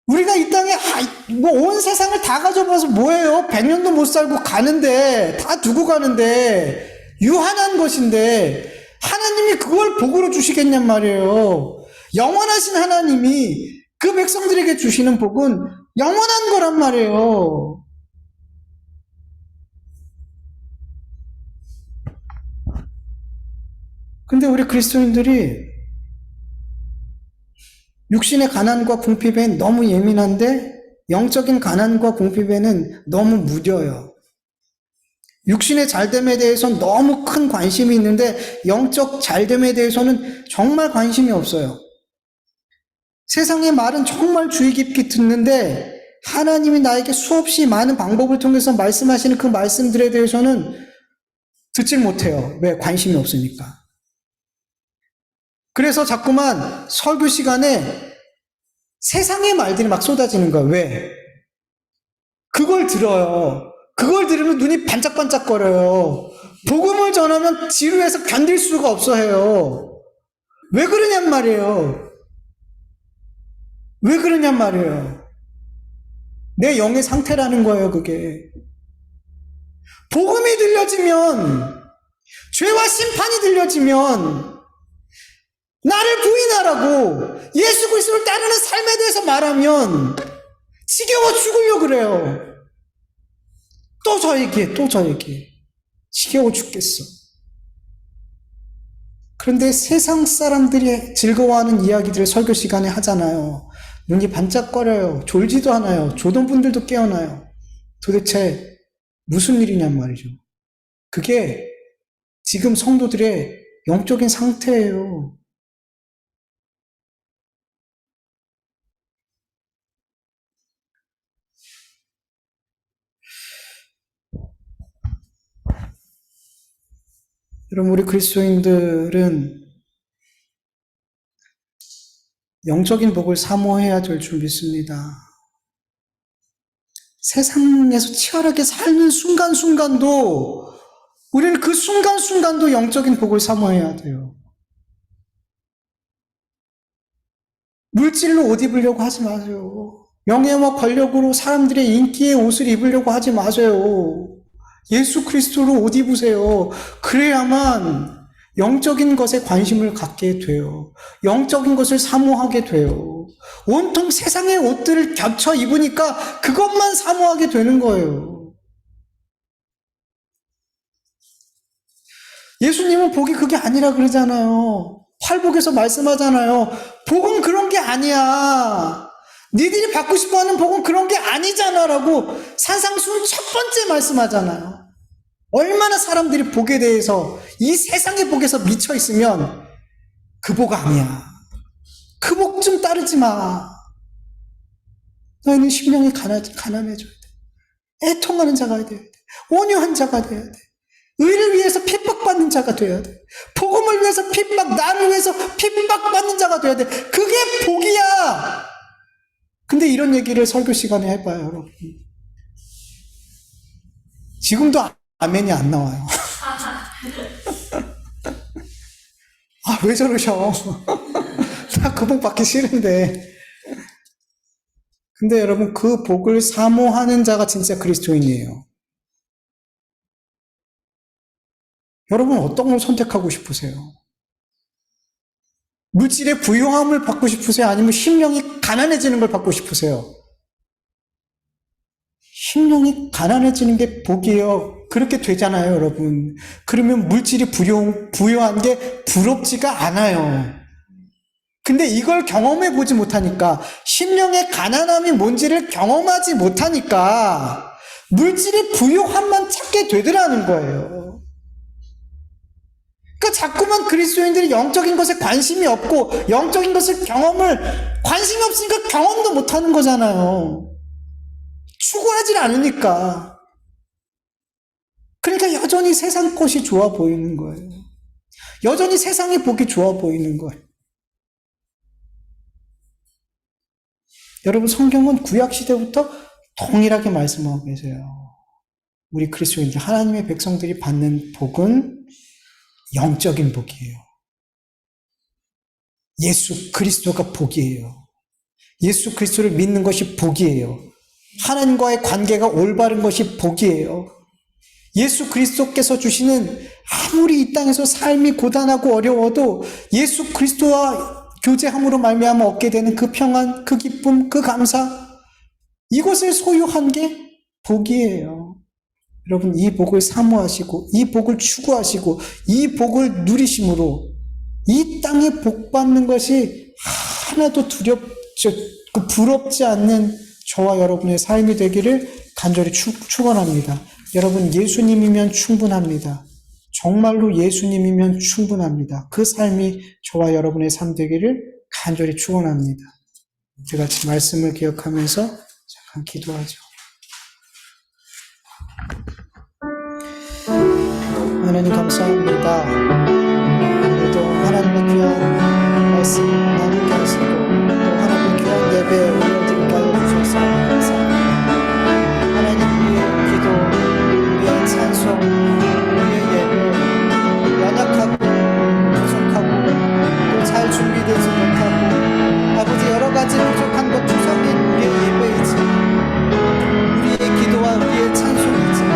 우리가 이 땅에 온 세상을 다 가져봐서 뭐예요? 100년도 못 살고 가는데, 다 두고 가는데, 유한한 것인데 하나님이 그걸 복으로 주시겠냔 말이에요. 영원하신 하나님이 그 백성들에게 주시는 복은 영원한 거란 말이에요. 근데 우리 그리스도인들이 육신의 가난과 궁핍에 너무 예민한데 영적인 가난과 궁핍에는 너무 무뎌요. 육신의 잘됨에 대해서는 너무 큰 관심이 있는데 영적 잘됨에 대해서는 정말 관심이 없어요. 세상의 말은 정말 주의 깊게 듣는데 하나님이 나에게 수없이 많은 방법을 통해서 말씀하시는 그 말씀들에 대해서는 듣질 못해요. 왜? 관심이 없으니까. 그래서 자꾸만 설교 시간에 세상의 말들이 막 쏟아지는 거예요. 왜? 그걸 들어요. 그걸 들으면 눈이 반짝반짝거려요. 복음을 전하면 지루해서 견딜 수가 없어 해요. 왜 그러냔 말이에요. 왜 그러냔 말이에요. 내 영의 상태라는 거예요, 그게. 복음이 들려지면, 죄와 심판이 들려지면, 나를 부인하라고 예수 그리스도를 따르는 삶에 대해서 말하면 지겨워 죽으려고 그래요. 또 저 얘기. 지겨워 죽겠어. 그런데 세상 사람들이 즐거워하는 이야기들을 설교 시간에 하잖아요. 눈이 반짝거려요. 졸지도 않아요. 조던 분들도 깨어나요. 도대체 무슨 일이냔 말이죠. 그게 지금 성도들의 영적인 상태예요. 여러분, 우리 그리스도인들은 영적인 복을 사모해야 될 줄 믿습니다. 세상에서 치열하게 사는 순간순간도 우리는 그 순간순간도 영적인 복을 사모해야 돼요. 물질로 옷 입으려고 하지 마세요. 명예와 권력으로 사람들의 인기의 옷을 입으려고 하지 마세요. 예수 그리스도로 옷 입으세요. 그래야만 영적인 것에 관심을 갖게 돼요. 영적인 것을 사모하게 돼요. 온통 세상의 옷들을 겹쳐 입으니까 그것만 사모하게 되는 거예요. 예수님은 복이 그게 아니라 그러잖아요. 팔복에서 말씀하잖아요. 복은 그런 게 아니야. 니들이 받고 싶어하는 복은 그런 게 아니잖아 라고 산상수훈 첫 번째 말씀하잖아요. 얼마나 사람들이 복에 대해서 이 세상의 복에서 미쳐 있으면 그 복 아니야. 그 복 좀 따르지 마. 너희는 심령이 가난해져야 돼. 애통하는 자가 돼야 돼. 온유한 자가 돼야 돼. 의를 위해서 핍박받는 자가 돼야 돼. 복음을 위해서 나를 위해서 핍박받는 자가 돼야 돼. 그게 복이야. 근데 이런 얘기를 설교 시간에 해봐요, 여러분. 지금도 아멘이 안 나와요. 아, 왜 저러셔? 나 그 복 받기 싫은데. 근데 여러분, 그 복을 사모하는 자가 진짜 그리스도인이에요. 여러분, 어떤 걸 선택하고 싶으세요? 물질의 부유함을 받고 싶으세요? 아니면 심령이 가난해지는 걸 받고 싶으세요? 심령이 가난해지는 게 복이에요. 그렇게 되잖아요, 여러분. 그러면 물질이 부유한 게 부럽지가 않아요. 근데 이걸 경험해 보지 못하니까, 심령의 가난함이 뭔지를 경험하지 못하니까 물질의 부유함만 찾게 되더라는 거예요. 그러니까 자꾸만 그리스도인들이 영적인 것에 관심이 없고 영적인 것을 관심이 없으니까 경험도 못하는 거잖아요. 추구하지 않으니까. 그러니까 여전히 세상 것이 좋아 보이는 거예요. 여전히 세상의 복이 좋아 보이는 거예요. 여러분, 성경은 구약시대부터 동일하게 말씀하고 계세요. 우리 그리스도인들, 하나님의 백성들이 받는 복은 영적인 복이에요. 예수 그리스도가 복이에요. 예수 그리스도를 믿는 것이 복이에요. 하나님과의 관계가 올바른 것이 복이에요. 예수 그리스도께서 주시는, 아무리 이 땅에서 삶이 고단하고 어려워도 예수 그리스도와 교제함으로 말미암아 얻게 되는 그 평안, 그 기쁨, 그 감사, 이것을 소유한 게 복이에요. 여러분, 이 복을 사모하시고 이 복을 추구하시고 이 복을 누리심으로 이 땅에 복 받는 것이 하나도 부럽지 않는 저와 여러분의 삶이 되기를 간절히 축원합니다. 여러분, 예수님이면 충분합니다. 정말로 예수님이면 충분합니다. 그 삶이 저와 여러분의 삶 되기를 간절히 축원합니다. 우리 같이 말씀을 기억하면서 잠깐 기도하죠. 하나님 감사합니다. 오늘도 하나님의 귀한 말씀 나누게 하시고 또 하나님의 귀한 예배 올려드리게 하여 주셔서 감사합니다. 하나님, 우리의 기도, 우리의 찬송, 우리의 예배 연약하고 부족하고 또 잘 준비되지 못하고 아버지 여러 가지 부족한 것 투성인 우리의 예배이지만, 우리의 기도와 우리의 찬송이지만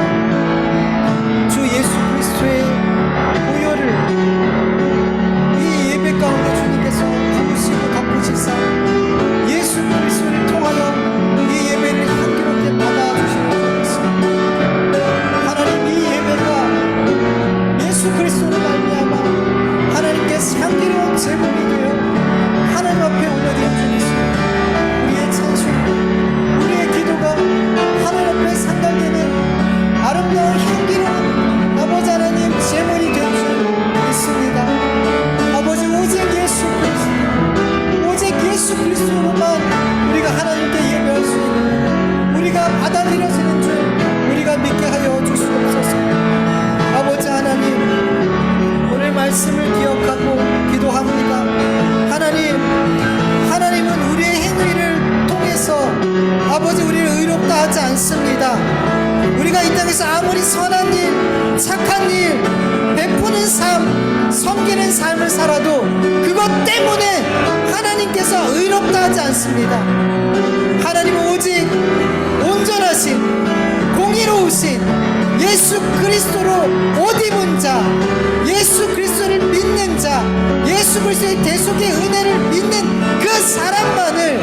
주 예수 그리스도의 보혈을 이 예배 가운데 주님께서 부으시고 덮으시사 예수 그리스도를 통하여 이 예배를 향기롭게 받아주시는 줄 믿습니다. 하나님, 이 예배가 예수 그리스도로 말미암아 하나님께 향기로운 제물이 되어 하나님 앞에 올려드려 주시옵소서. 우리의 찬송, 우리의 기도가 하나님 앞에 상달되는 아름다운 향기로운 아버지 하나님 제물이 될 줄 믿습니다. 아버지, 오직 예수 그리스도, 오직 예수 그리스도로만 우리가 하나님께 예배할 수 있는, 우리가 받아들여지는 줄 우리가 믿게 하여 주시옵소서. 아버지 하나님, 오늘 말씀을 기억하고 기도합니다. 하나님은 우리의 행위를 통해서 아버지 우리를 의롭다 하지 않습니다. 우리가 이 땅에서 아무리 선한 일, 착한 일, 베푸는 삶, 섬기는 삶을 살아도 그것 때문에 하나님 하나님께서 의롭다 하지 않습니다. 하나님은 오직 온전하신 공의로우신 예수 그리스도로 옷 입은 자, 예수 그리스도를 믿는 자, 예수 그리스도의 대속의 은혜를 믿는 그 사람만을,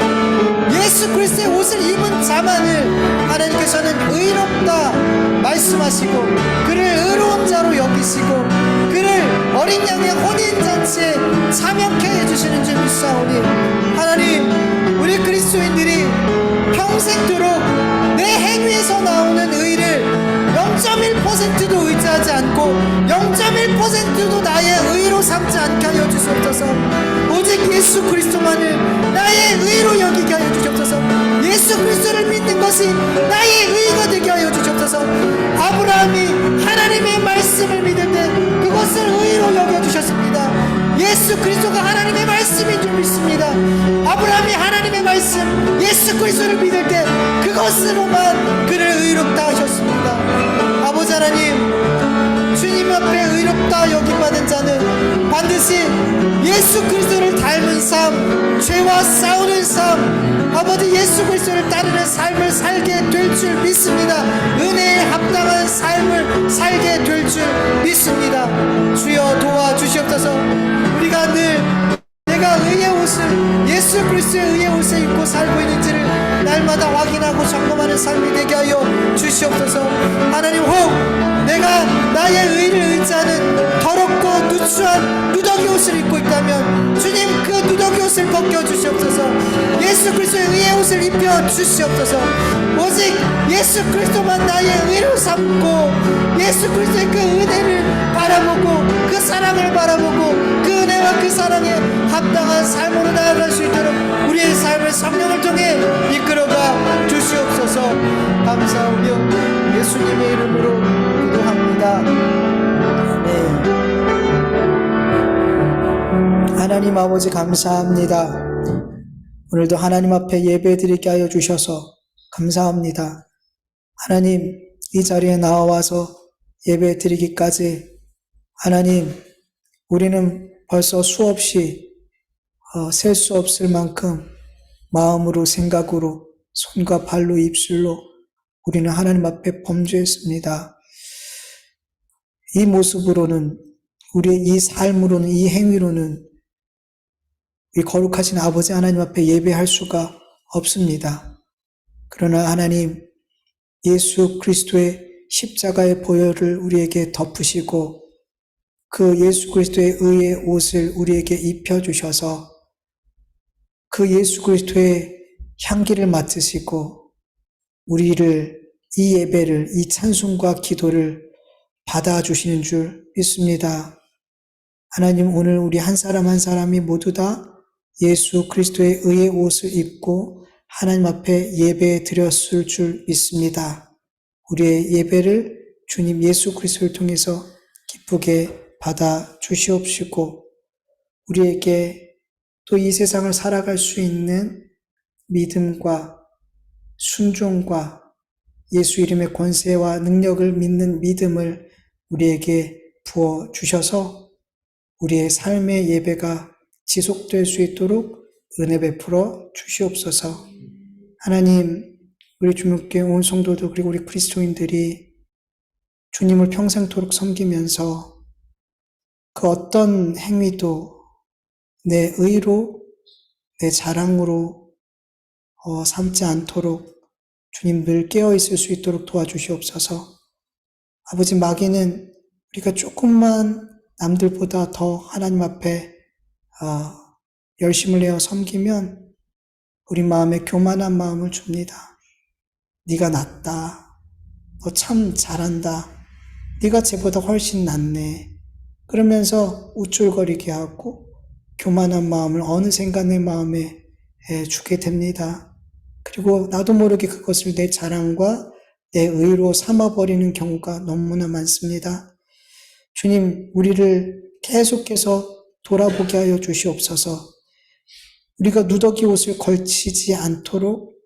예수 그리스도의 옷을 입은 자만을 하나님께서는 의롭다 말씀하시고 그를 의로운 자로 여기시고 그를 어린 양의 혼인잔치에 참여케 해주시는 줄 믿사오니, 하나님, 우리 그리스도인들이 평생도록 내 행위에서 나오는 의를 0.1%도 의지하지 않고 0.1%도 나의 의로 삼지 않게 하여 주시옵소서. 오직 예수 그리스도만을 나의 의로 여기게 하여 주시옵소서. 예수 그리스도를 믿는 것이 나의 의가 되게 하여 주시옵소서. 아브라함이 하나님의 말씀을 믿을 때 그것을 의로 여겨주셨습니다. 예수 그리스도가 하나님의 말씀인 줄 믿습니다. 아브라함이 하나님의 말씀, 예수 그리스도를 믿을 때 그것으로만 그를 의롭다 하셨습니다. 아버지 하나님, 주님 앞에 의롭다 여김받은 자는 반드시 예수 그리스도를 닮은 삶, 죄와 싸우는 삶, 아버지 예수 그리스도를 따르는 삶을 살게 될 줄 믿습니다. 은혜에 합당한 삶을 살게 될 줄 믿습니다. 주여 도와주시옵소서. 우리가 늘 내가 의의 옷을, 예수 그리스도의 의의 옷을 입고 살고 있는지를 날마다 확인하고 점검하는 삶이 되게 하여 주시옵소서. 하나님, 혹 내가 나의 의를 의지하는 더럽고 누추한 누더기 옷을 입고 있다면 주님 그 누더기 옷을 벗겨주시옵소서. 예수 그리스도의 의의 옷을 입혀주시옵소서. 오직 예수 그리스도만 나의 의로 삼고 예수 그리스도의 그 은혜를 바라보고 그 사랑을 바라보고 그 은혜와 그 사랑에 합당한 삶으로 나아갈 수 있도록 우리의 삶을 성령을 통해 이끌어가 주시옵소서. 감사하며 예수님의 이름으로 기도합니다. 아멘. 하나님 아버지 감사합니다. 오늘도 하나님 앞에 예배드리게 하여 주셔서 감사합니다. 하나님, 이 자리에 나와서 예배드리기까지 하나님, 우리는 벌써 수없이 셀 수 없을 만큼 마음으로, 생각으로, 손과 발로, 입술로 우리는 하나님 앞에 범죄했습니다. 이 모습으로는, 우리의 이 삶으로는, 이 행위로는 이 거룩하신 아버지 하나님 앞에 예배할 수가 없습니다. 그러나 하나님, 예수 그리스도의 십자가의 보혈을 우리에게 덮으시고 그 예수 그리스도의 의의 옷을 우리에게 입혀주셔서 그 예수 그리스도의 향기를 맡으시고 우리를, 이 예배를, 이 찬송과 기도를 받아주시는 줄 믿습니다. 하나님, 오늘 우리 한 사람 한 사람이 모두 다 예수 그리스도의 의의 옷을 입고 하나님 앞에 예배 드렸을 줄 믿습니다. 우리의 예배를 주님 예수 그리스도를 통해서 기쁘게 받아 주시옵시고 우리에게 또 이 세상을 살아갈 수 있는 믿음과 순종과 예수 이름의 권세와 능력을 믿는 믿음을 우리에게 부어 주셔서 우리의 삶의 예배가 지속될 수 있도록 은혜 베풀어 주시옵소서. 하나님, 우리 주님께 온 성도들 그리고 우리 그리스도인들이 주님을 평생토록 섬기면서 그 어떤 행위도 내 의로, 내 자랑으로 삼지 않도록 주님 늘 깨어있을 수 있도록 도와주시옵소서. 아버지, 마귀는 우리가 조금만 남들보다 더 하나님 앞에 열심을 내어 섬기면 우리 마음에 교만한 마음을 줍니다. 네가 낫다. 너 참 잘한다. 네가 쟤보다 훨씬 낫네. 그러면서 우쭐거리게 하고 교만한 마음을 어느샌가 내 마음에 주게 됩니다. 그리고 나도 모르게 그것을 내 자랑과 내 의로 삼아버리는 경우가 너무나 많습니다. 주님, 우리를 계속해서 돌아보게 하여 주시옵소서. 우리가 누더기 옷을 걸치지 않도록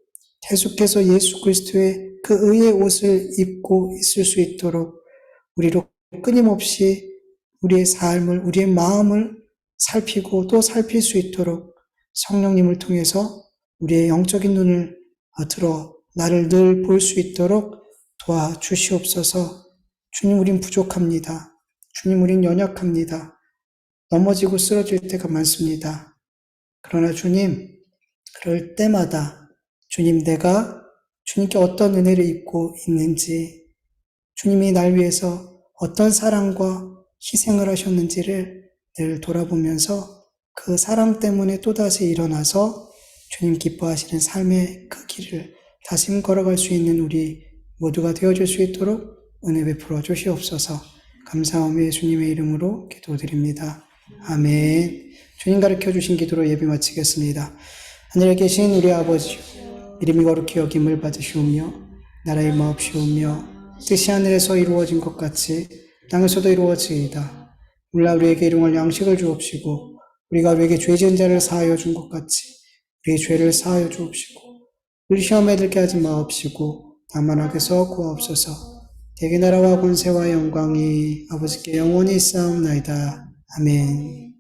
계속해서 예수 그리스도의 그 의의 옷을 입고 있을 수 있도록 우리로 끊임없이 우리의 삶을, 우리의 마음을 살피고 또 살필 수 있도록 성령님을 통해서 우리의 영적인 눈을 들어 나를 늘 볼 수 있도록 도와주시옵소서. 주님, 우린 부족합니다. 주님, 우린 연약합니다. 넘어지고 쓰러질 때가 많습니다. 그러나 주님, 그럴 때마다 주님, 내가 주님께 어떤 은혜를 입고 있는지, 주님이 날 위해서 어떤 사랑과 희생을 하셨는지를 늘 돌아보면서 그 사랑 때문에 또다시 일어나서 주님 기뻐하시는 삶의 그 길을 다시 걸어갈 수 있는 우리 모두가 되어줄 수 있도록 은혜 베풀어 주시옵소서. 감사하며 예수님의 이름으로 기도드립니다. 아멘. 주님 가르쳐 주신 기도로 예배 마치겠습니다. 하늘에 계신 우리 아버지, 이름이 거룩히 여김을 받으시오며 나라의 마옵시오며 뜻이 하늘에서 이루어진 것 같이 땅에서도 이루어지이다. 오늘날 우리에게 일용할 양식을 주옵시고 우리가 우리에게 죄 지은 자를 사하여 준 것 같이 우리의 죄를 사하여 주옵시고 우리 시험에 들게 하지 마옵시고 다만 악에서 구하옵소서. 대개 나라와 권세와 영광이 아버지께 영원히 있사옵나이다. 아멘.